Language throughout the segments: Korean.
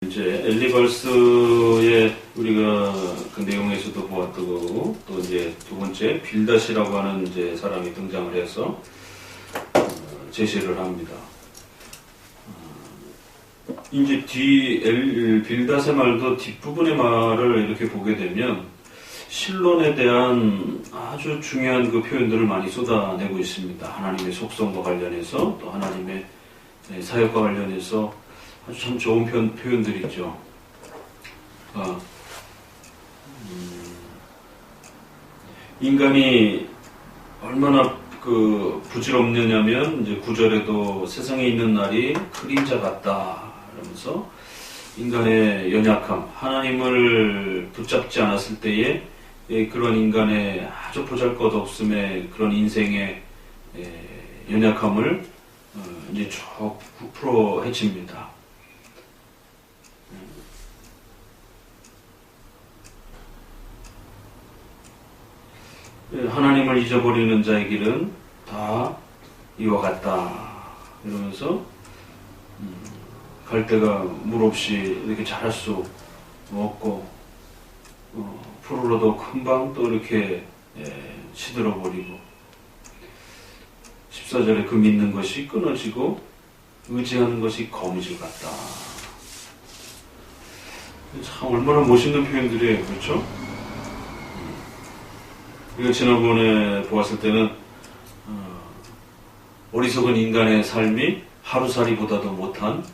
이제 엘리발스의 우리가 그 내용에서도 보았던 거고, 또 이제 두 번째 빌닷이라고 하는 이제 사람이 등장을 해서 제시를 합니다. 이제 빌닷의 말도 뒷부분의 말을 이렇게 보게 되면 신론에 대한 아주 중요한 그 표현들을 많이 쏟아내고 있습니다. 하나님의 속성과 관련해서, 또 하나님의 사역과 관련해서 아주 참 좋은 표현들이죠. 인간이 얼마나 그 부질없느냐면, 이제 9절에도 세상에 있는 날이 그림자 같다 이러면서 인간의 연약함, 하나님을 붙잡지 않았을 때에 그런 인간의 아주 보잘것없음의 그런 인생의 연약함을 이제 쭉 풀어 헤칩니다. 하나님을 잊어버리는 자의 길은 다 이와 같다 이러면서 갈대가 물 없이 이렇게 자랄 수 없고, 푸르러도 금방 또 이렇게 시들어버리고, 14절에 그 믿는 것이 끊어지고 의지하는 것이 거미줄 같다. 참 얼마나 멋있는 표현들이에요, 그렇죠? 우리가 지난번에 보았을 때는 어리석은 인간의 삶이 하루살이보다도 못한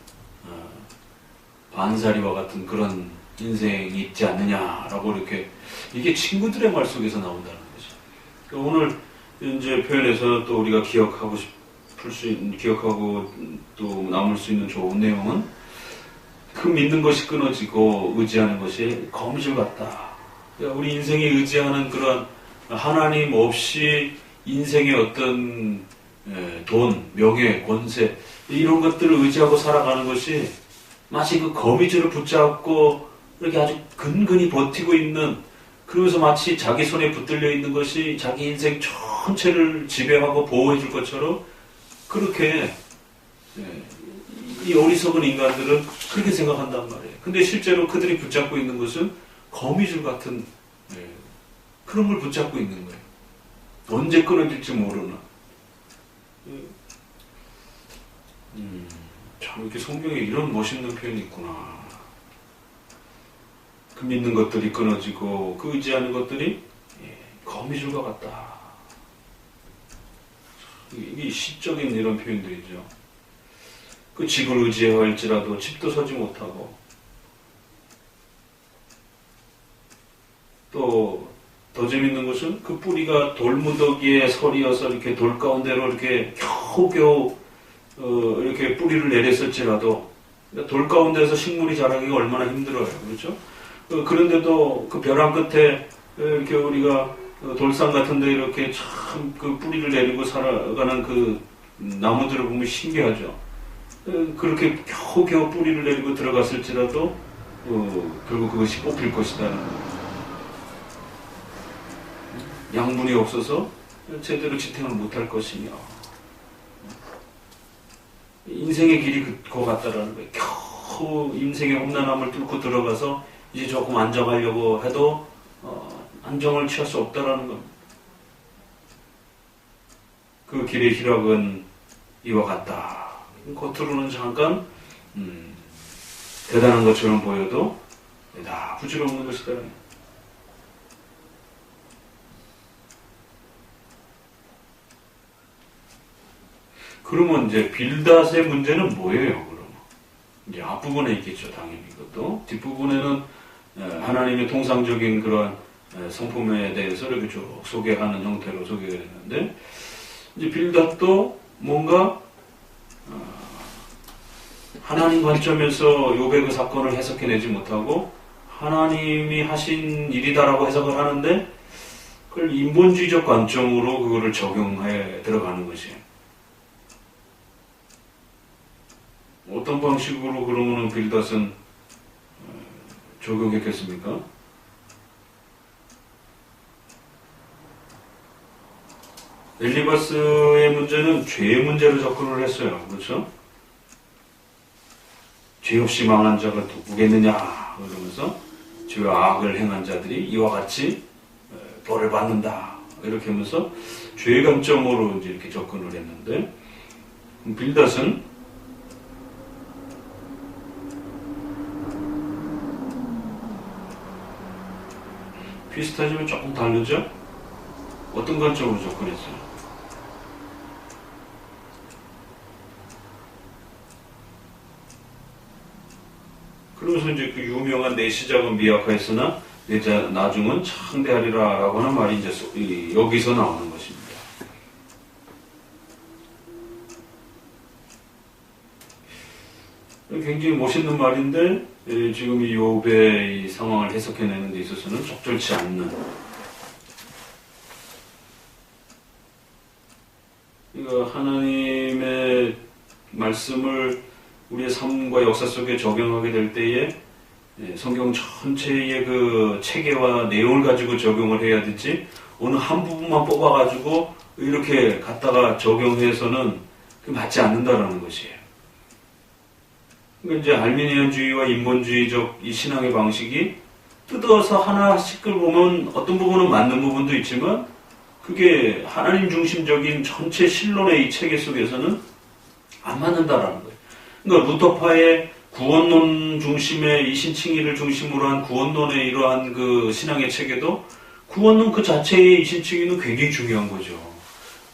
반사리와 같은 그런 인생이 있지 않느냐라고, 이렇게 이게 친구들의 말 속에서 나온다는 거죠. 그러니까 오늘 이제 표현에서 또 우리가 기억하고 또 남을 수 있는 좋은 내용은 그 믿는 것이 끊어지고 의지하는 것이 거미줄 같다. 그러니까 우리 인생에 의지하는 그런 하나님 없이 인생의 어떤 돈, 명예, 권세 이런 것들을 의지하고 살아가는 것이 마치 그 거미줄을 붙잡고 이렇게 아주 근근히 버티고 있는, 그러면서 마치 자기 손에 붙들려 있는 것이 자기 인생 전체를 지배하고 보호해 줄 것처럼, 그렇게 이 어리석은 인간들은 그렇게 생각한단 말이에요. 근데 실제로 그들이 붙잡고 있는 것은 거미줄 같은 그런 걸 붙잡고 있는 거예요. 언제 끊어질지 모르나. 참 이렇게 성경에 이런 멋있는 표현이 있구나. 그 믿는 것들이 끊어지고 그 의지하는 것들이 거미줄과 같다. 이게 시적인 이런 표현들이죠. 그 집을 의지해야 할지라도 집도 서지 못하고, 또 더 재밌는 것은 그 뿌리가 돌무더기에 서리어서 이렇게 돌 가운데로 이렇게 겨우겨우 이렇게 뿌리를 내렸을지라도, 그러니까 돌 가운데서 식물이 자라기가 얼마나 힘들어요. 그렇죠? 그런데도 그 벼랑 끝에 이렇게 우리가 돌산 같은 데 이렇게 참 그 뿌리를 내리고 살아가는 그 나무들을 보면 신기하죠. 그렇게 겨우겨우 뿌리를 내리고 들어갔을지라도 결국 그것이 뽑힐 것이다. 양분이 없어서 제대로 지탱을 못할 것이며, 인생의 길이 그거 같다라는 거예요. 겨우 인생의 험난함을 뚫고 들어가서 이제 조금 안정하려고 해도 안정을 취할 수 없다라는 겁니다. 그 길의 희락은 이와 같다. 겉으로는 잠깐 대단한 것처럼 보여도 다 부질없는 것이다. 그러면 이제 빌닷의 문제는 뭐예요? 그러면 이제 앞부분에 있겠죠, 당연히. 이것도 뒷부분에는 하나님의 통상적인 그런 성품에 대해서 이렇게 쭉 소개하는 형태로 소개가 되는데, 이제 빌닷도 뭔가 하나님 관점에서 욥의 그 사건을 해석해내지 못하고 하나님이 하신 일이다라고 해석을 하는데, 그걸 인본주의적 관점으로 그거를 적용해 들어가는 것이에요. 어떤 방식으로 그러면 빌닷은 적용했겠습니까? 엘리바스의 문제는 죄의 문제로 접근을 했어요. 그렇죠? 죄 없이 망한 자가 누구겠느냐 그러면서 죄와 악을 행한 자들이 이와 같이 벌을 받는다 이렇게 하면서 죄의 관점으로 이제 이렇게 접근을 했는데 빌닷은 비슷하지만 조금 다르죠? 어떤 관점으로 접근했어요? 그러면서 이제 그 유명한 내 시작은 미약하였으나 내 나중은 창대하리라 라고 하는 말이 이제 여기서 나오는 것입니다. 굉장히 멋있는 말인데 지금 이 욥의 이 상황을 해석해내는 데 있어서는 적절치 않는 그러니까 하나님의 말씀을 우리의 삶과 역사 속에 적용하게 될 때에 성경 전체의 그 체계와 내용을 가지고 적용을 해야 되지 어느 한 부분만 뽑아가지고 이렇게 갖다가 적용해서는 맞지 않는다라는 것이에요. 그러니까 이제 알미니안주의와 인본주의적 이 신앙의 방식이 뜯어서 하나씩을 보면 어떤 부분은 맞는 부분도 있지만 그게 하나님 중심적인 전체 신론의 이 체계 속에서는 안 맞는다라는 거예요. 그러니까 루터파의 구원론 중심의 이신칭의를 중심으로 한 구원론의 이러한 그 신앙의 체계도 구원론 그 자체의 이신칭의는 굉장히 중요한 거죠.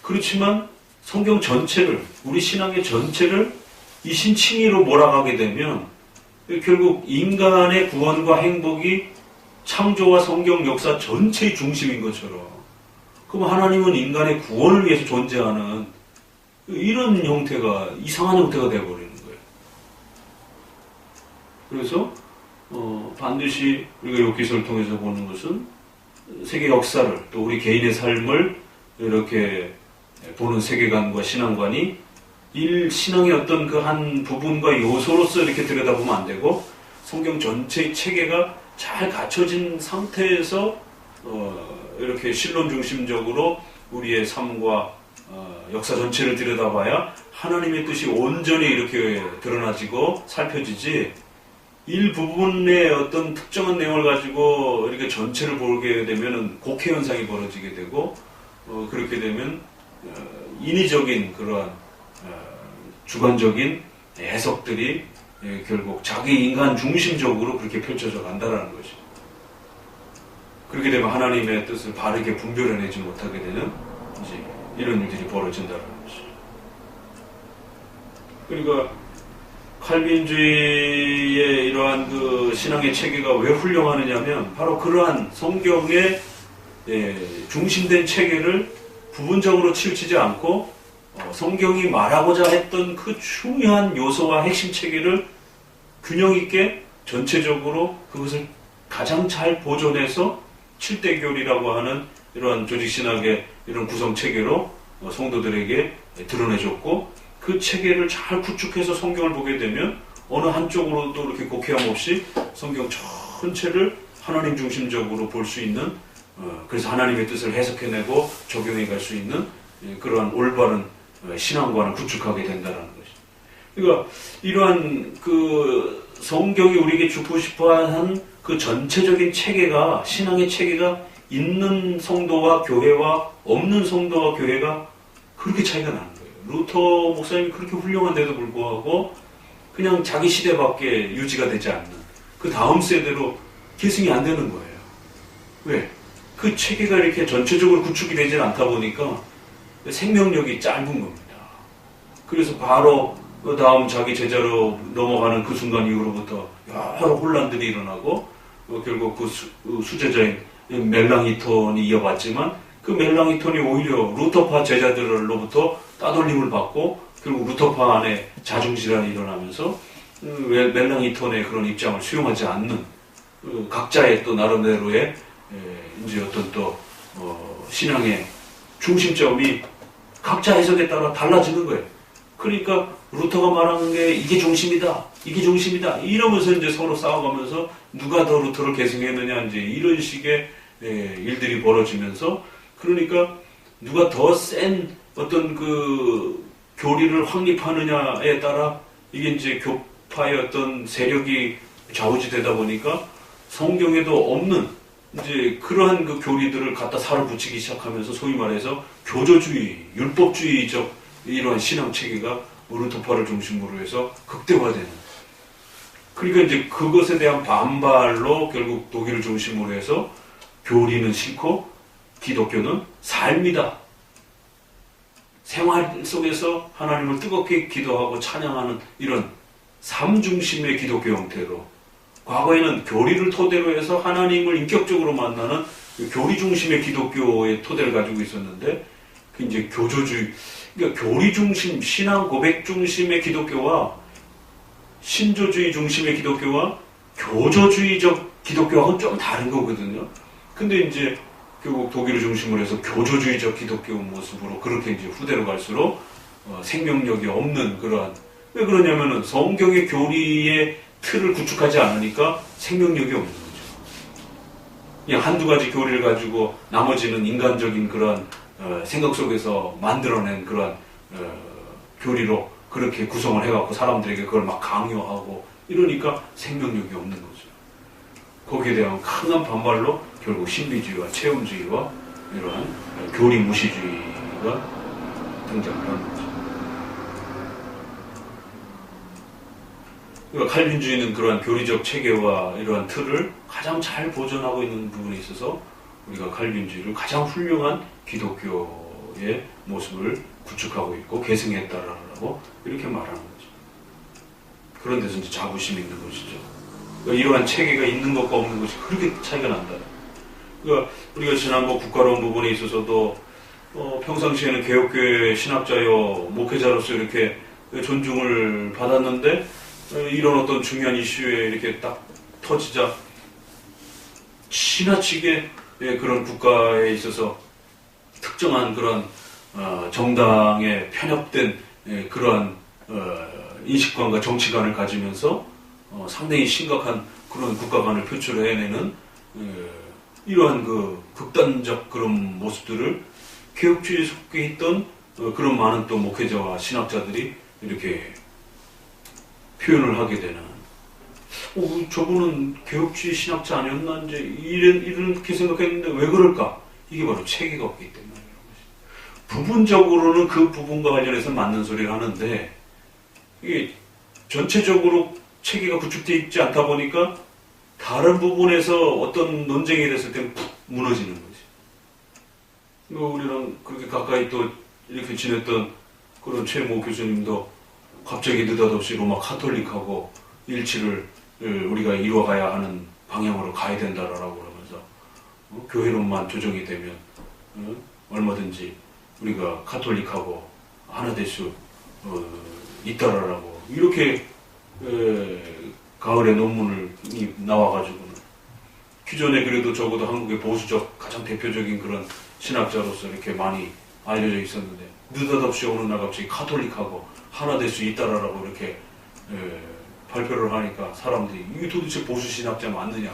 그렇지만 성경 전체를 우리 신앙의 전체를 이신칭의로 몰아가게 되면 결국 인간의 구원과 행복이 창조와 성경 역사 전체의 중심인 것처럼 그럼 하나님은 인간의 구원을 위해서 존재하는 이런 형태가 이상한 형태가 되어버리는 거예요. 그래서 반드시 우리가 욥기서를 통해서 보는 것은 세계 역사를 또 우리 개인의 삶을 이렇게 보는 세계관과 신앙관이 신앙의 어떤 그 한 부분과 요소로서 이렇게 들여다보면 안 되고 성경 전체의 체계가 잘 갖춰진 상태에서 이렇게 신론 중심적으로 우리의 삶과 역사 전체를 들여다봐야 하나님의 뜻이 온전히 이렇게 드러나지고 살펴지지 일부분의 어떤 특정한 내용을 가지고 이렇게 전체를 보게 되면 곡해 현상이 벌어지게 되고 그렇게 되면 인위적인 그러한 주관적인 해석들이 결국 자기 인간 중심적으로 그렇게 펼쳐져 간다라는 것이죠. 그렇게 되면 하나님의 뜻을 바르게 분별해내지 못하게 되는 이제 이런 일들이 벌어진다는 것이죠. 그러니까 칼빈주의의 이러한 그 신앙의 체계가 왜 훌륭하느냐면 바로 그러한 성경의 중심된 체계를 부분적으로 치우치지 않고 성경이 말하고자 했던 그 중요한 요소와 핵심 체계를 균형 있게 전체적으로 그것을 가장 잘 보존해서 7대 교리라고 하는 이러한 조직신학의 이런 구성체계로 성도들에게 드러내줬고 그 체계를 잘 구축해서 성경을 보게 되면 어느 한쪽으로도 이렇게 곡해함 없이 성경 전체를 하나님 중심적으로 볼 수 있는 그래서 하나님의 뜻을 해석해내고 적용해 갈 수 있는 그러한 올바른 신앙관을 구축하게 된다는 것이죠. 그러니까 이러한 그 성경이 우리에게 주고 싶어한 그 전체적인 체계가 신앙의 체계가 있는 성도와 교회와 없는 성도와 교회가 그렇게 차이가 나는 거예요. 루터 목사님이 그렇게 훌륭한데도 불구하고 그냥 자기 시대밖에 유지가 되지 않는 그 다음 세대로 계승이 안 되는 거예요. 왜? 그 체계가 이렇게 전체적으로 구축이 되지 않다 보니까 생명력이 짧은 겁니다. 그래서 바로 그 다음 자기 제자로 넘어가는 그 순간 이후로부터 여러 혼란들이 일어나고 결국 그 수제자인 멜랑이톤이 이어받지만 그 멜랑이톤이 오히려 루터파 제자들로부터 따돌림을 받고 결국 루터파 안에 자중질환이 일어나면서 멜랑이톤의 그런 입장을 수용하지 않는 각자의 또 나름대로의 이제 어떤 또 신앙의 중심점이 각자 해석에 따라 달라지는 거예요. 그러니까 루터가 말하는 게 이게 중심이다, 이게 중심이다 이러면서 이제 서로 싸워가면서 누가 더 루터를 계승했느냐 이제 이런 식의 일들이 벌어지면서 그러니까 누가 더 센 어떤 그 교리를 확립하느냐에 따라 이게 이제 우파의 어떤 세력이 좌우지되다 보니까 성경에도 없는 이제 그러한 그 교리들을 갖다 살아 붙이기 시작하면서 소위 말해서 교조주의, 율법주의적 이러한 신앙 체계가 오른토파를 중심으로 해서 극대화되는. 그러니까 이제 그것에 대한 반발로 결국 독일을 중심으로 해서 교리는 싫고 기독교는 삶이다. 생활 속에서 하나님을 뜨겁게 기도하고 찬양하는 이런 삶 중심의 기독교 형태로, 과거에는 교리를 토대로 해서 하나님을 인격적으로 만나는 교리 중심의 기독교의 토대를 가지고 있었는데, 그 이제 교조주의, 그러니까 교리 중심, 신앙 고백 중심의 기독교와 신조주의 중심의 기독교와 교조주의적 기독교하고는 좀 다른 거거든요. 근데 이제 결국 독일을 중심으로 해서 교조주의적 기독교 모습으로 그렇게 이제 후대로 갈수록 생명력이 없는 그러한, 왜 그러냐면은 성경의 교리의 틀을 구축하지 않으니까 생명력이 없는 거죠. 그냥 한두 가지 교리를 가지고 나머지는 인간적인 그런 생각 속에서 만들어낸 그런 교리로 그렇게 구성을 해갖고 사람들에게 그걸 막 강요하고 이러니까 생명력이 없는 거죠. 거기에 대한 강한 반발로 결국 신비주의와 체험주의와 이러한 교리 무시주의가 등장을 하는 거죠. 그러니까 칼빈주의는 그러한 교리적 체계와 이러한 틀을 가장 잘 보존하고 있는 부분에 있어서 우리가 칼빈주의를 가장 훌륭한 기독교의 모습을 구축하고 있고 계승했다라고 이렇게 말하는 거죠. 그런 데서 이제 자부심이 있는 것이죠. 그러니까 이러한 체계가 있는 것과 없는 것이 그렇게 차이가 난다. 그러니까 우리가 지난번 국가론 부분에 있어서도 평상시에는 개혁교회 신학자요 목회자로서 이렇게 존중을 받았는데 이런 어떤 중요한 이슈에 이렇게 딱 터지자 지나치게 그런 국가에 있어서 특정한 그런 정당에 편협된 그러한 인식관과 정치관을 가지면서 상당히 심각한 그런 국가관을 표출해내는 이러한 그 극단적 그런 모습들을 개혁주의에 속해 있던 그런 많은 또 목회자와 신학자들이 이렇게 표현을 하게 되는, 저분은 개혁주의 신학자 아니었나 이제 이렇게 생각했는데 왜 그럴까? 이게 바로 체계가 없기 때문에. 부분적으로는 그 부분과 관련해서 맞는 소리를 하는데 이게 전체적으로 체계가 구축되어 있지 않다 보니까 다른 부분에서 어떤 논쟁이 됐을 때는 푹 무너지는 거지. 우리랑 그렇게 가까이 또 이렇게 지냈던 그런 최모 교수님도 갑자기 느닷없이 로마 카톨릭하고 일치를 우리가 이루어가야 하는 방향으로 가야 된다라고 그러면서 교회론만 조정이 되면 얼마든지 우리가 카톨릭하고 하나 될 수 있다라고 이렇게 가을에 논문을 나와가지고는 기존에 그래도 적어도 한국의 보수적 가장 대표적인 그런 신학자로서 이렇게 많이 알려져 있었는데 느닷없이 어느 날 갑자기 카톨릭하고 하나 될 수 있다라고 이렇게 발표를 하니까 사람들이 이게 도대체 보수 신학자 맞느냐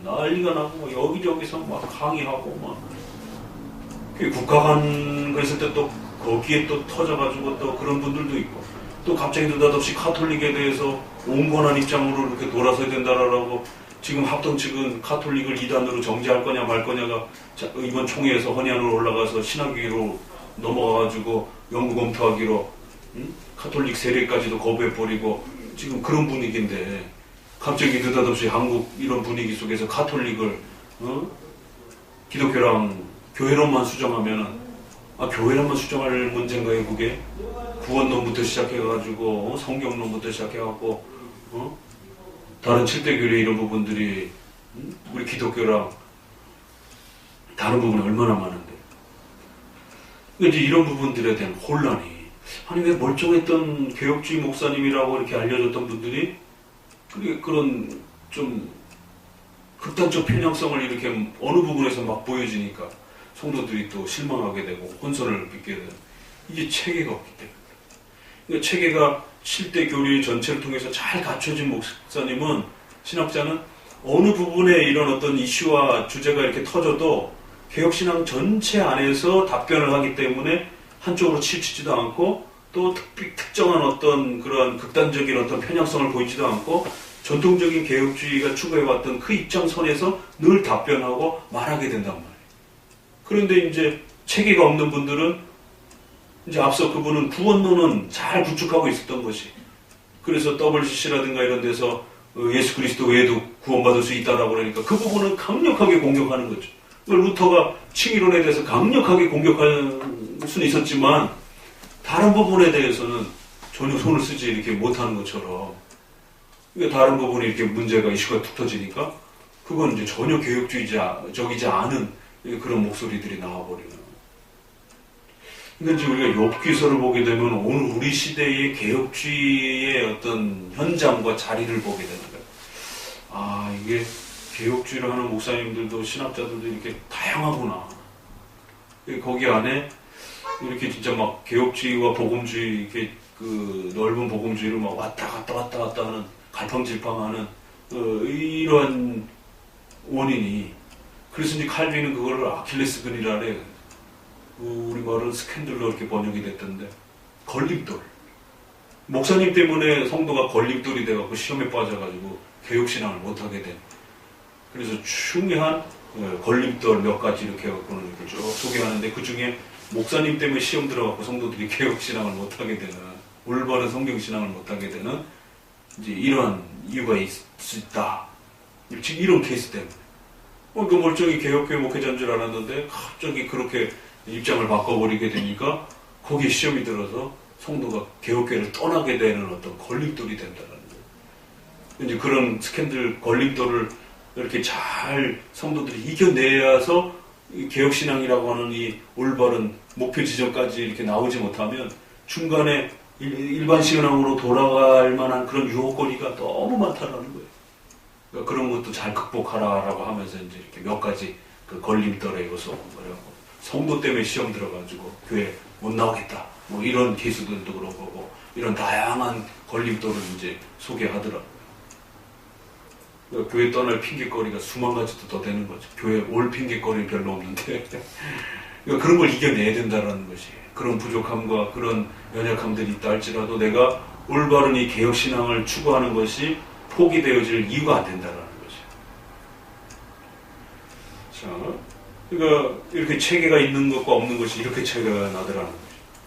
난리가 나고 여기저기서 막 강의하고 막 국가관 그랬을 때 또 거기에 또 터져가지고 또 그런 분들도 있고 또 갑자기 느닷없이 카톨릭에 대해서 온건한 입장으로 이렇게 돌아서야 된다라고 지금 합동 측은 카톨릭을 이단으로 정지할 거냐 말 거냐가 이번 총회에서 헌의안으로 올라가서 신학위로 넘어가가지고 연구 검토하기로 카톨릭 세례까지도 거부해버리고 지금 그런 분위기인데 갑자기 느닷없이 한국 이런 분위기 속에서 카톨릭을 기독교랑 교회론만 수정하면은 교회론만 수정할 문제인가요 그게? 구원론부터 시작해가지고 성경론부터 시작해갖고 다른 7대 교회 이런 부분들이 우리 기독교랑 다른 부분이 얼마나 많은데 이제 이런 부분들에 대한 혼란이 아니 왜 멀쩡했던 개혁주의 목사님이라고 이렇게 알려졌던 분들이 그런 좀 극단적 편향성을 이렇게 어느 부분에서 막 보여지니까 성도들이 또 실망하게 되고 혼선을 빚게 되는 이게 체계가 없기 때문에. 그러니까 체계가 7대 교리 전체를 통해서 잘 갖춰진 목사님은 신학자는 어느 부분에 이런 어떤 이슈와 주제가 이렇게 터져도 개혁신앙 전체 안에서 답변을 하기 때문에 한쪽으로 치우치지도 않고 또 특정한 어떤 그러한 극단적인 어떤 편향성을 보이지도 않고 전통적인 개혁주의가 추구해왔던 그 입장선에서 늘 답변하고 말하게 된단 말이에요. 그런데 이제 체계가 없는 분들은 이제 앞서 그분은 구원론은 잘 구축하고 있었던 것이, 그래서 WCC라든가 이런 데서 예수 그리스도 외에도 구원받을 수 있다라고 그러니까 그 부분은 강력하게 공격하는 거죠. 루터가 칭의론에 대해서 강력하게 공격할 수는 있었지만 다른 부분에 대해서는 전혀 손을 쓰지 이렇게 못하는 것처럼, 다른 부분에 이렇게 문제가 이슈가 툭 터지니까 그건 이제 전혀 개혁주의적이지 않은 그런 목소리들이 나와버리는. 그러니까 이제 우리가 욥기서를 보게 되면 오늘 우리 시대의 개혁주의의 어떤 현장과 자리를 보게 되는 거예요. 아, 이게 개혁주의를 하는 목사님들도 신학자들도 이렇게 다양하구나. 거기 안에 이렇게 진짜 막 개혁주의와 복음주의, 이렇게 그 넓은 복음주의를 막 왔다 갔다 하는, 갈팡질팡하는 이러한 원인이, 그래서 이제 칼빈은 그거를 아킬레스건이라래, 우리말은 스캔들로 이렇게 번역이 됐던데, 걸림돌. 목사님 때문에 성도가 걸림돌이 돼갖고 시험에 빠져가지고 개혁신앙을 못하게 된, 그래서 중요한 걸림돌 몇 가지 이렇게 해갖고는 이렇게 쭉 소개하는데, 그 중에 목사님 때문에 시험 들어갖고 성도들이 개혁신앙을 못하게 되는, 올바른 성경신앙을 못하게 되는 이제 이런 이유가 있다. 지금 이런 케이스 때문에. 그 멀쩡히 개혁교회 목회자인 줄 알았는데 갑자기 그렇게 입장을 바꿔버리게 되니까 거기에 시험이 들어서 성도가 개혁교회를 떠나게 되는 어떤 걸림돌이 된다는 거예요. 이제 그런 스캔들 걸림돌을 이렇게 잘 성도들이 이겨내야서 개혁신앙이라고 하는 이 올바른 목표 지점까지 이렇게 나오지 못하면 중간에 일반 신앙으로 돌아갈 만한 그런 유혹거리가 너무 많다라는 거예요. 그러니까 그런 것도 잘 극복하라라고 하면서 이제 이렇게 몇 가지 그 걸림돌의 요소, 그래갖고 성도 때문에 시험 들어가지고 교회 못 나오겠다, 뭐 이런 케이스들도 그렇고, 뭐 이런 다양한 걸림돌을 이제 소개하더라고요. 그러니까 교회 떠날 핑계거리가 수만 가지도 더 되는 거죠. 교회 올 핑계거리는 별로 없는데 그러니까 그런 걸 이겨내야 된다는 것이, 그런 부족함과 그런 연약함들이 있다 할지라도 내가 올바른 이 개혁신앙을 추구하는 것이 포기되어질 이유가 안 된다는 것이에요. 자, 그러니까 이렇게 체계가 있는 것과 없는 것이 이렇게 차이가 나더라는 거죠.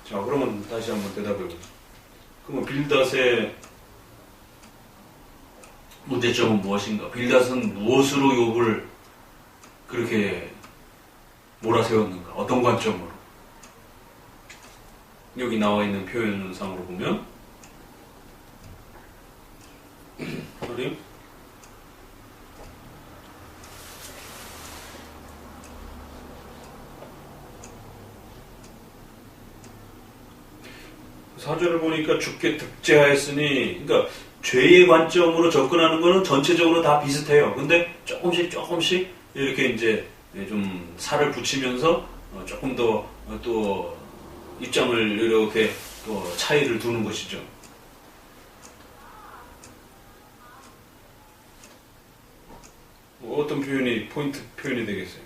자, 그러면 다시 한번 대답해보죠. 그러면 빌닷의 문제점은 무엇인가? 빌닷은 무엇으로 욥을 그렇게 몰아세웠는가? 어떤 관점으로? 여기 나와 있는 표현상으로 보면 소리? 사절을 보니까 주께 득제하였으니, 그러니까 죄의 관점으로 접근하는 거는 전체적으로 다 비슷해요. 근데 조금씩 이렇게 이제 좀 살을 붙이면서 조금 더 또 입장을 이렇게 또 차이를 두는 것이죠. 어떤 표현이 포인트 표현이 되겠어요?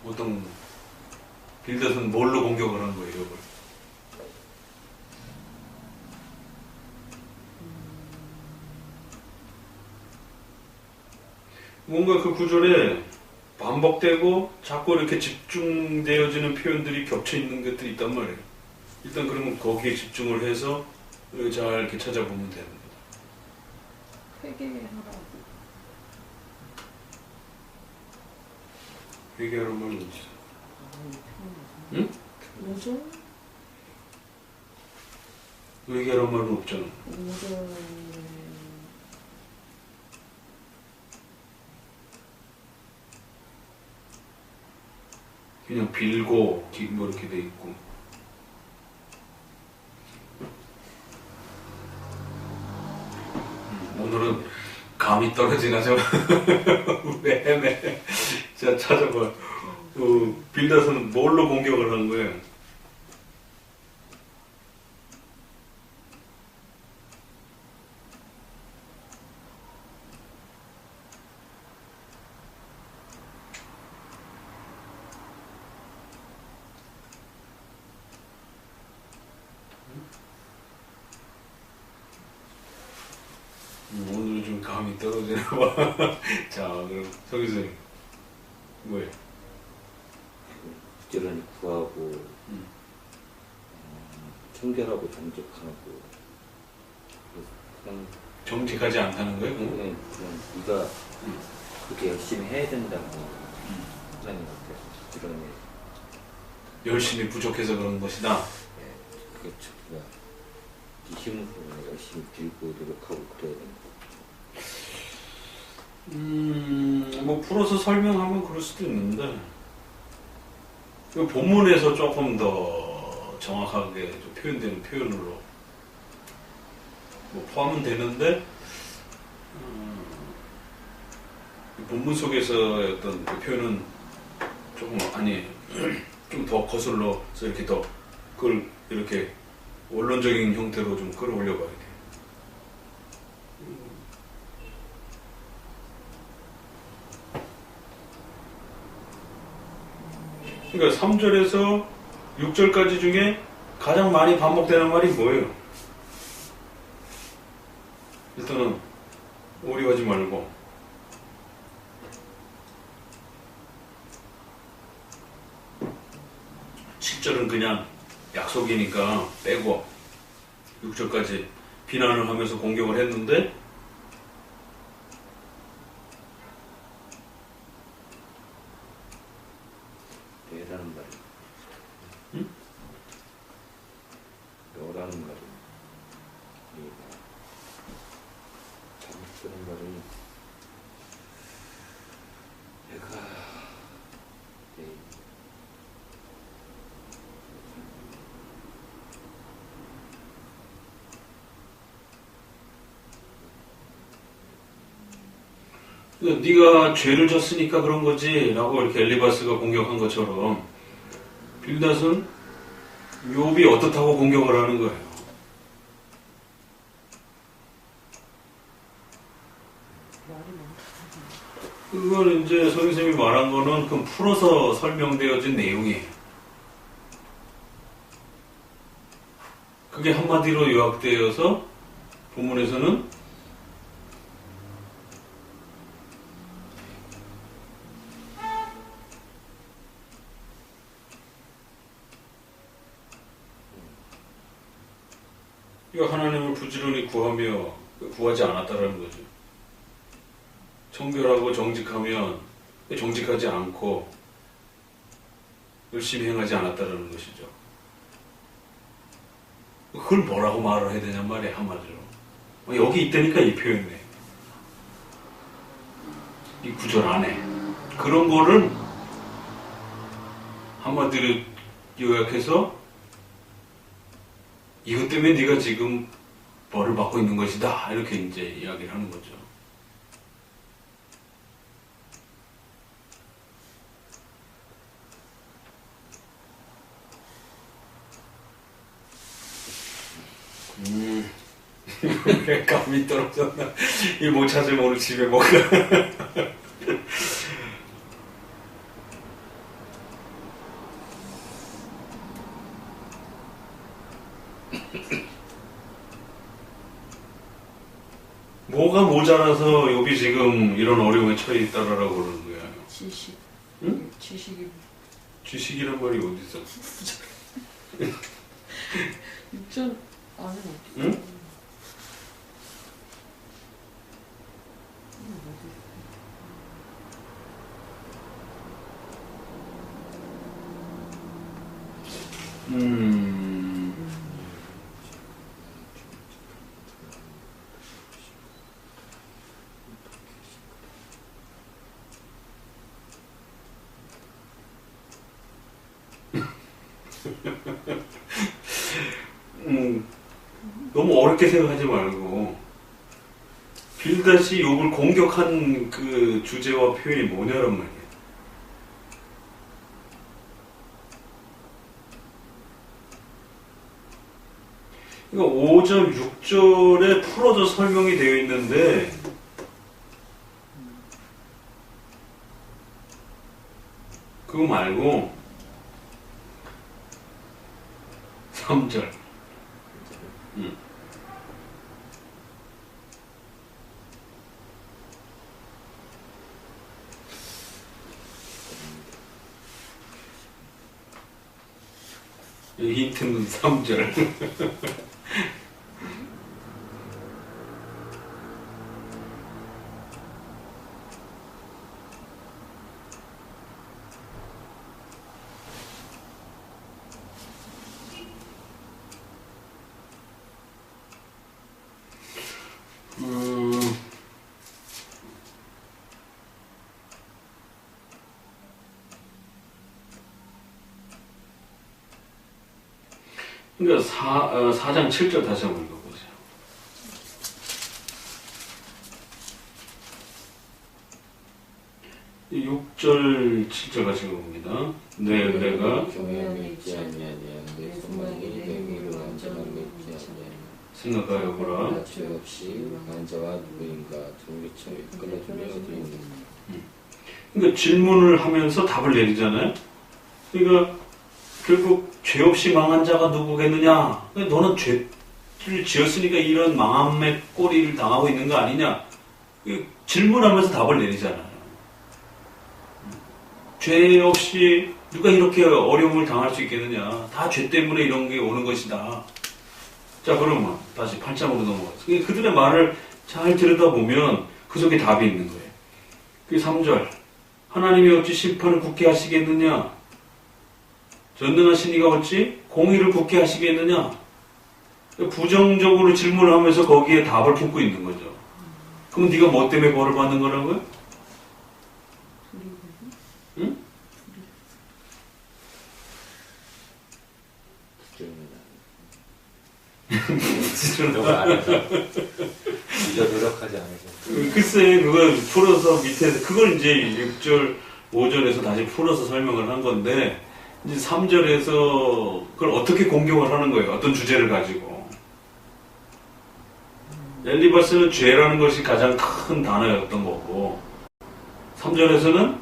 어떤 빌닷은 뭘로 공격을 한 거예요, 이걸? 뭔가 그 구절에 반복되고 자꾸 이렇게 집중되어지는 표현들이 겹쳐 있는 것들이 있단 말이에요. 일단 그러면 거기에 집중을 해서 잘 이렇게 찾아보면 되는 거다. 회개하라고. 회개하라는 말은 어디 있어? 응? 뭐죠? 회개하라는 말은 없잖아. 그냥 빌고 뭐 이렇게 돼 있고. 오늘은 감이 떨어지나 좀 왜? 자, 찾아봐. 빌닷은 뭘로 공격을 한 거예요? 감이 떨어지나 봐. 자, 그럼 서기선님 뭐예요? 부지런히 구하고 청결하고 정직하고 그냥 정직하지 않다는 거예요? 그냥 네가 그렇게 열심히 해야 된다고 하는 것 같아요. 부지런히 열심히 부족해서 그런 것이다. 그렇죠. 네 힘으로 열심히 빌고 노력하고 그래야 되는 거. 뭐 풀어서 설명하면 그럴 수도 있는데 이 본문에서 조금 더 정확하게 좀 표현되는 표현으로 뭐 포함은 되는데 이 본문 속에서의 어떤 그 표현은 조금 아니 좀 더 거슬러서 이렇게 더 그걸 이렇게 원론적인 형태로 좀 끌어올려 봐야 돼요. 그러니까 3절에서 6절까지 중에 가장 많이 반복되는 말이 뭐예요? 일단은 오리하지 말고 7절은 그냥 약속이니까 빼고 6절까지 비난을 하면서 공격을 했는데 왜라는 말이 응? 너라는 말이 잘못 쓰는 말이 내가 내 네가 죄를 졌으니까 그런 거지 라고 이렇게 엘리바스가 공격한 것처럼 빌닷은 욥이 어떻다고 공격을 하는 거예요. 그걸 이제 선생님이 말한 거는 그 풀어서 설명되어진 내용이에요. 그게 한마디로 요약되어서 본문에서는 이거 하나님을 부지런히 구하며 구하지 않았다라는 거죠. 청결하고 정직하면 정직하지 않고 열심히 행하지 않았다라는 것이죠. 그걸 뭐라고 말을 해야 되냔 말이에요, 한마디로. 여기 있다니까 이 표현이네. 이 구절 안에. 그런 거를 한마디로 요약해서 이것 때문에 네가 지금 벌을 받고 있는 것이다. 이렇게 이제 이야기를 하는 거죠. 왜 감이 떨어졌나? 이 못 찾으면 오늘 집에 못 가. 뭐가 모자라서 욥이 지금 이런 어려움에 처해 있다라고 그러는 거야. 지식. 응? 지식이. 지식이란 말이 어디 있어? 6절 안에 없어. 응? 너무 어렵게 생각하지 말고 빌닷이 욥을 공격한 그 주제와 표현이 뭐냐란 말이에요. 그러니까 5절, 6절에 풀어져 설명이 되어 있는데 그거 말고 3절 힌트는 3절. 그러니까 4장 7절 다시 한번 읽어보세요. 6절, 7절 같이 읽어봅니다. 내 은혜가 경외함이 있지 아니하냐 내 소망이 내게로 완전함이 있지 아니하냐 생각하여 보라. 죄 없이 환자와 누구인가 종기처럼 이끌어주며 어디 있는가. 그러니까 질문을 하면서 답을 내리잖아요. 그러니까 결국 죄 없이 망한 자가 누구겠느냐? 너는 죄를 지었으니까 이런 망함의 꼴을 당하고 있는 거 아니냐? 질문하면서 답을 내리잖아요. 죄 없이 누가 이렇게 어려움을 당할 수 있겠느냐? 다 죄 때문에 이런 게 오는 것이다. 자, 그러면 다시 8장으로 넘어가서 그들의 말을 잘 들여다보면 그 속에 답이 있는 거예요. 그 3절 하나님이 어찌 심판을 굳게 하시겠느냐? 전능하신 이가 어찌 공의를 굳게 하시겠느냐? 부정적으로 질문을 하면서 거기에 답을 품고 있는 거죠. 그럼 네가 뭐 때문에 벌을 받는 거라고요? 응? 너가 알아서 네가 노력하지 않아서. 글쎄 그걸 풀어서 밑에서 그걸 이제 6절 5절에서 다시 풀어서 설명을 한 건데 이제 3절에서 그걸 어떻게 공격을 하는 거예요. 어떤 주제를 가지고. 엘리바스는 죄라는 것이 가장 큰 단어였던 거고 3절에서는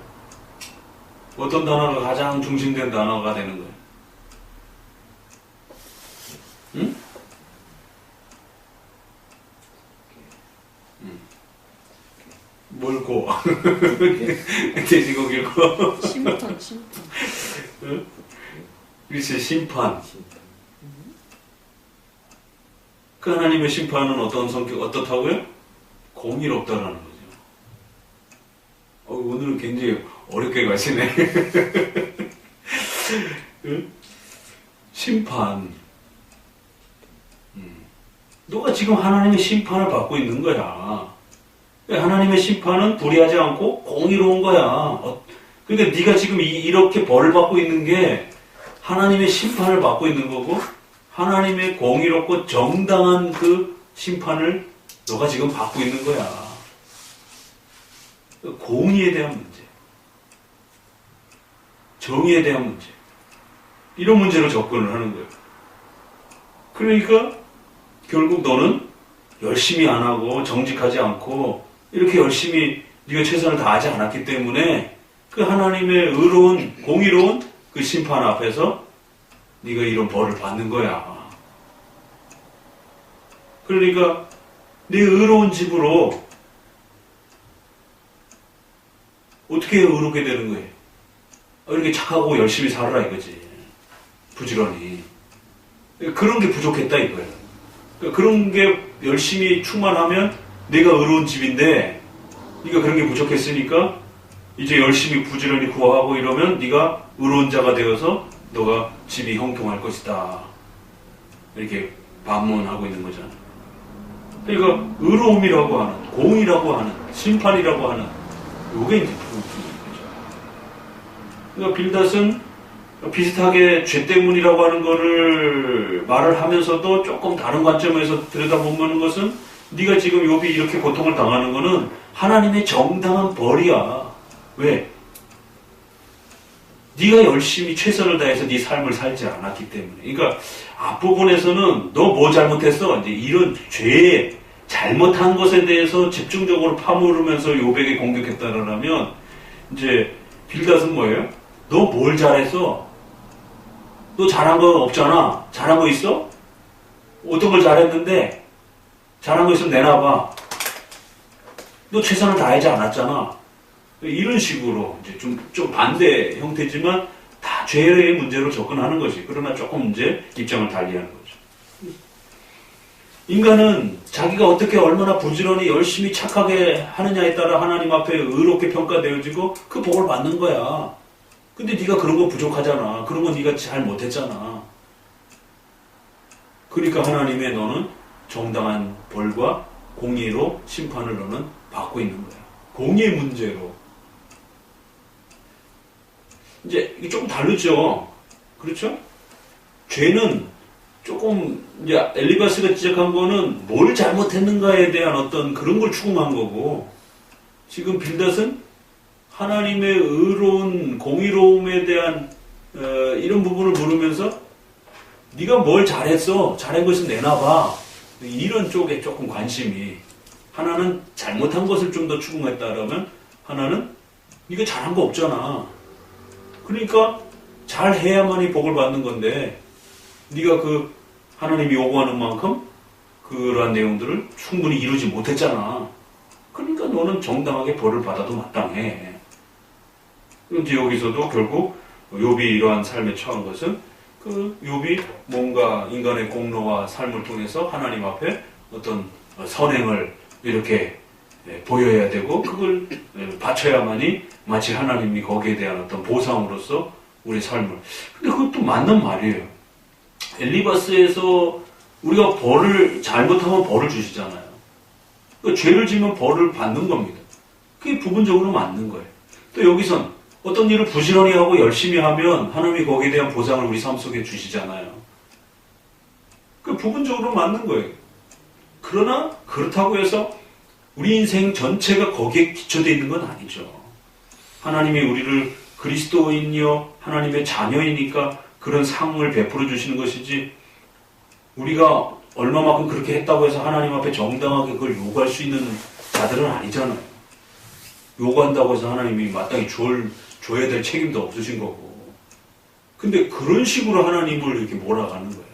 어떤 단어가 가장 중심된 단어가 되는 거예요. 응? 뭘 고? 돼지고기를 고? 심판. 응? 글쎄, 심판. 그 하나님의 심판은 어떤 성격, 어떻다고요? 공의롭다라는 거죠. 오늘은 굉장히 어렵게 가시네. 응? 심판. 너가 지금 하나님의 심판을 받고 있는 거야. 하나님의 심판은 불의하지 않고 공의로운 거야. 그러니까 네가 지금 이렇게 벌을 받고 있는 게 하나님의 심판을 받고 있는 거고 하나님의 공의롭고 정당한 그 심판을 너가 지금 받고 있는 거야. 공의에 대한 문제, 정의에 대한 문제, 이런 문제로 접근을 하는 거예요. 그러니까 결국 너는 열심히 안 하고 정직하지 않고 이렇게 열심히 네가 최선을 다하지 않았기 때문에 그 하나님의 의로운 공의로운 그 심판 앞에서 네가 이런 벌을 받는 거야. 그러니까 내 의로운 집으로 어떻게 의롭게 되는 거예요? 이렇게 착하고 열심히 살아라 이거지. 부지런히. 그런 게 부족했다 이거예요. 그런 게 열심히 충만하면 내가 의로운 집인데 네가 그런 게 부족했으니까 이제 열심히 부지런히 구하고 이러면 네가 의로운 자가 되어서 너가 집이 형통할 것이다. 이렇게 반문하고 있는 거잖아. 그러니까 의로움이라고 하는, 공의라고 하는, 심판이라고 하는 요게 이제 거죠. 그러니까 빌닷은 비슷하게 죄 때문이라고 하는 거를 말을 하면서도 조금 다른 관점에서 들여다보는 것은 네가 지금 욥이 이렇게 고통을 당하는 거는 하나님의 정당한 벌이야. 왜? 네가 열심히 최선을 다해서 네 삶을 살지 않았기 때문에. 그러니까 앞부분에서는 너 뭐 잘못했어? 이제 이런 죄에 잘못한 것에 대해서 집중적으로 파묻으면서 욥에게 공격했다라면 이제 빌닷은 뭐예요? 너 뭘 잘했어? 너 잘한 거 없잖아. 잘한 거 있어? 어떤 걸 잘했는데 잘한 거 있으면 내놔봐. 너 최선을 다하지 않았잖아. 이런 식으로 이제 좀 반대 형태지만 다 다 죄의 문제로 접근하는 것이. 그러나 조금 이제 입장을 달리하는 거죠. 인간은 자기가 어떻게 얼마나 부지런히 열심히 착하게 하느냐에 따라 하나님 앞에 의롭게 평가되어지고 그 복을 받는 거야. 근데 네가 그런 거 부족하잖아. 그런 거 네가 잘 못했잖아. 그러니까 하나님의 너는 정당한 벌과 공의로 심판을 너는 받고 있는 거야. 공의의 문제로. 이제 이게 조금 다르죠. 그렇죠? 죄는 조금 이제 엘리바스가 지적한 거는 뭘 잘못했는가에 대한 어떤 그런 걸 추궁한 거고, 지금 빌닷은 하나님의 의로운 공의로움에 대한 이런 부분을 물으면서 네가 뭘 잘했어? 잘한 것은 내놔봐. 이런 쪽에 조금 관심이, 하나는 잘못한 것을 좀 더 추궁했다라면 하나는 네가 잘한 거 없잖아. 그러니까 잘해야만이 복을 받는 건데 네가 그 하나님이 요구하는 만큼 그러한 내용들을 충분히 이루지 못했잖아. 그러니까 너는 정당하게 벌을 받아도 마땅해. 그런데 여기서도 결국 욥이 이러한 삶에 처한 것은 그 욥이 뭔가 인간의 공로와 삶을 통해서 하나님 앞에 어떤 선행을 이렇게 보여야 되고 그걸 바쳐야만이 마치 하나님이 거기에 대한 어떤 보상으로서 우리 삶을. 근데 그것도 맞는 말이에요. 엘리바스에서 우리가 벌을 잘못하면 벌을 주시잖아요. 그러니까 죄를 지면 벌을 받는 겁니다. 그게 부분적으로 맞는 거예요. 또 여기선 어떤 일을 부지런히 하고 열심히 하면 하나님이 거기에 대한 보상을 우리 삶 속에 주시잖아요. 그 부분적으로 맞는 거예요. 그러나 그렇다고 해서 우리 인생 전체가 거기에 기초되어 있는 건 아니죠. 하나님이 우리를 그리스도인이요 하나님의 자녀이니까 그런 상을 베풀어 주시는 것이지, 우리가 얼마만큼 그렇게 했다고 해서 하나님 앞에 정당하게 그걸 요구할 수 있는 자들은 아니잖아요. 요구한다고 해서 하나님이 마땅히 줘야 될 책임도 없으신 거고. 근데 그런 식으로 하나님을 이렇게 몰아가는 거예요.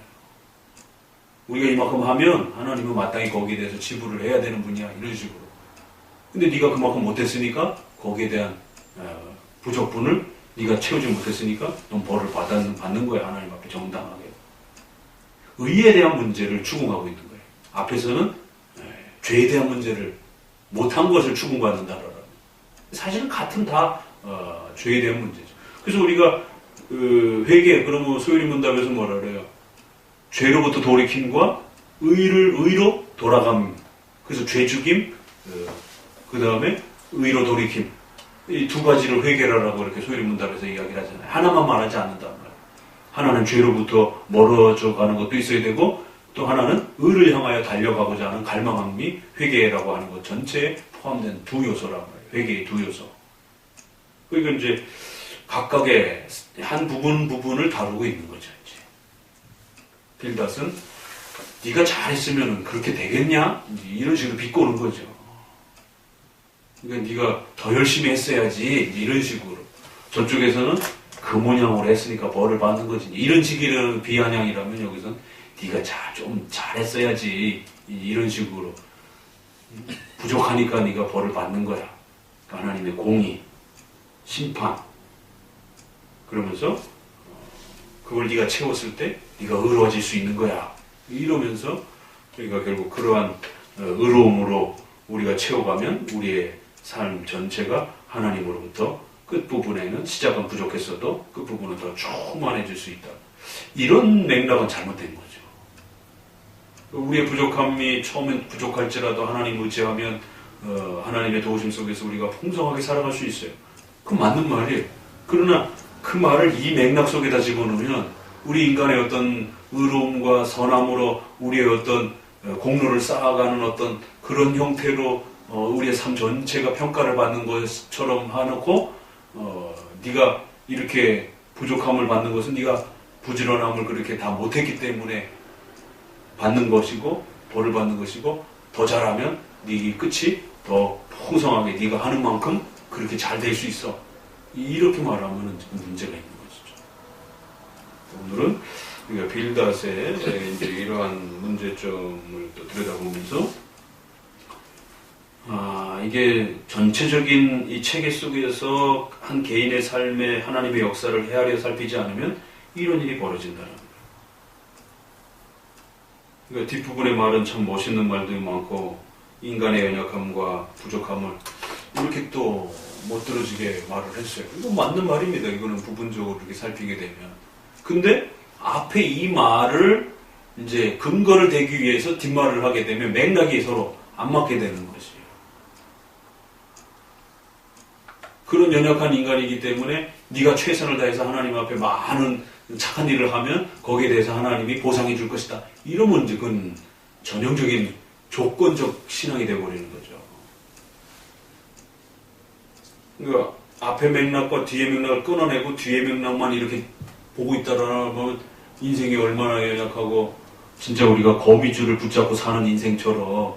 우리가 이만큼 하면 하나님은 마땅히 거기에 대해서 지불을 해야 되는 분이야, 이런 식으로. 근데 네가 그만큼 못했으니까 거기에 대한 부족분을 네가 채우지 못했으니까 넌 벌을 받는 거야, 하나님 앞에 정당하게. 의에 대한 문제를 추궁하고 있는 거예요. 앞에서는 죄에 대한 문제를 못한 것을 추궁받는다라는. 사실은 같은 다 죄에 대한 문제죠. 그래서 우리가 회개, 그러면 소요리 문답에서 뭐라 그래요? 죄로부터 돌이킴과 의로 돌아감. 그래서 죄 죽임, 그 다음에 의로 돌이킴. 이 두 가지를 회개라라고 이렇게 소요리 문답에서 이야기를 하잖아요. 하나만 말하지 않는단 말이에요. 하나는 죄로부터 멀어져 가는 것도 있어야 되고, 또 하나는 의를 향하여 달려가고자 하는 갈망함이 회개라고 하는 것 전체에 포함된 두 요소란 말이에요. 회개의 두 요소. 그러니까 이제 각각의 한 부분을 다루고 있는 거죠. 이제 빌닷은 네가 잘했으면 그렇게 되겠냐? 이런 식으로 비꼬는 거죠. 그러니까 네가 더 열심히 했어야지, 이런 식으로. 저쪽에서는 그 모양으로 했으니까 벌을 받는 거지. 이런 식의 비아냥이라면 여기서는 네가 좀 잘했어야지, 이런 식으로. 부족하니까 네가 벌을 받는 거야. 하나님의 공의, 심판. 그러면서 그걸 네가 채웠을 때 네가 의로워질 수 있는 거야. 이러면서 우리가 결국 그러한 의로움으로 우리가 채워가면 우리의 삶 전체가 하나님으로부터 끝부분에는 시작은 부족했어도 끝부분은 더 충만해질 수 있다. 이런 맥락은 잘못된 거죠. 우리의 부족함이 처음엔 부족할지라도 하나님 의지하면 하나님의 도우심 속에서 우리가 풍성하게 살아갈 수 있어요. 그건 맞는 말이에요. 그러나 그 말을 이 맥락 속에다 집어넣으면 우리 인간의 어떤 의로움과 선함으로 우리의 어떤 공로를 쌓아가는 어떤 그런 형태로 우리의 삶 전체가 평가를 받는 것처럼 해놓고 네가 이렇게 부족함을 받는 것은 네가 부지런함을 그렇게 다 못했기 때문에 받는 것이고 벌을 받는 것이고, 더 잘하면 네 끝이 더 풍성하게 네가 하는 만큼 그렇게 잘 될 수 있어. 이렇게 말하면 문제가 있는 것이죠. 오늘은 우리가 빌닷의 이제 이러한 문제점을 또 들여다보면서 이게 전체적인 이 체계 속에서 한 개인의 삶에 하나님의 역사를 헤아려 살피지 않으면 이런 일이 벌어진다는 거예요. 그러니까 뒷부분의 말은 참 멋있는 말도 많고 인간의 연약함과 부족함을 이렇게 또 멋들어지게 말을 했어요. 이거 맞는 말입니다. 이거는 부분적으로 이렇게 살피게 되면. 근데 앞에 이 말을 이제 근거를 대기 위해서 뒷말을 하게 되면 맥락이 서로 안 맞게 되는 것이에요. 그런 연약한 인간이기 때문에 네가 최선을 다해서 하나님 앞에 많은 착한 일을 하면 거기에 대해서 하나님이 보상해 줄 것이다. 이러면 이제 그건 전형적인 조건적 신앙이 되어버리는 거죠. 그러니까 앞에 맥락과 뒤에 맥락을 끊어내고 뒤에 맥락만 이렇게 보고 있다라면 인생이 얼마나 연약하고 진짜 우리가 거미줄을 붙잡고 사는 인생처럼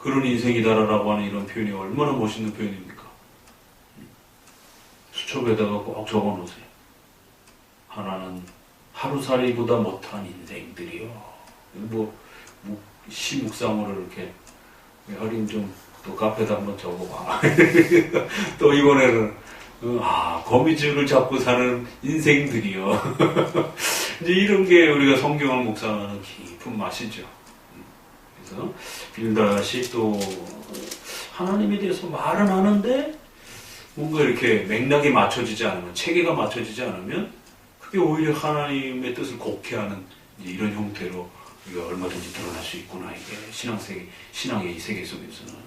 그런 인생이다라고 하는 이런 표현이 얼마나 멋있는 표현입니까? 수첩에다가 꼭 적어놓으세요. 하나는 하루살이보다 못한 인생들이요. 시 묵상으로 이렇게 하림 좀 또 카페에다 한번 적어봐. 또 이번에는 거미줄을 잡고 사는 인생들이요. 이제 이런 게 우리가 성경을 묵상하는 깊은 맛이죠. 그래서 빌다시 또 하나님에 대해서 말은 하는데 뭔가 이렇게 맥락이 맞춰지지 않으면, 체계가 맞춰지지 않으면 그게 오히려 하나님의 뜻을 곡해하는 이런 형태로 우리가 얼마든지 드러날 수 있구나. 이게 신앙의 이 세계 속에서는.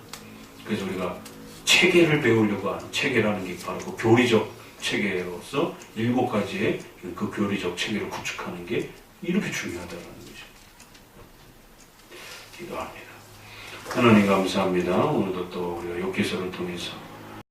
그래서 우리가 체계를 배우려고 하는, 체계라는 게 바로 그 교리적 체계로서 7가지의 그 교리적 체계를 구축하는 게 이렇게 중요하다는 거죠. 기도합니다. 하나님 감사합니다. 오늘도 또 우리가 욥기서를 통해서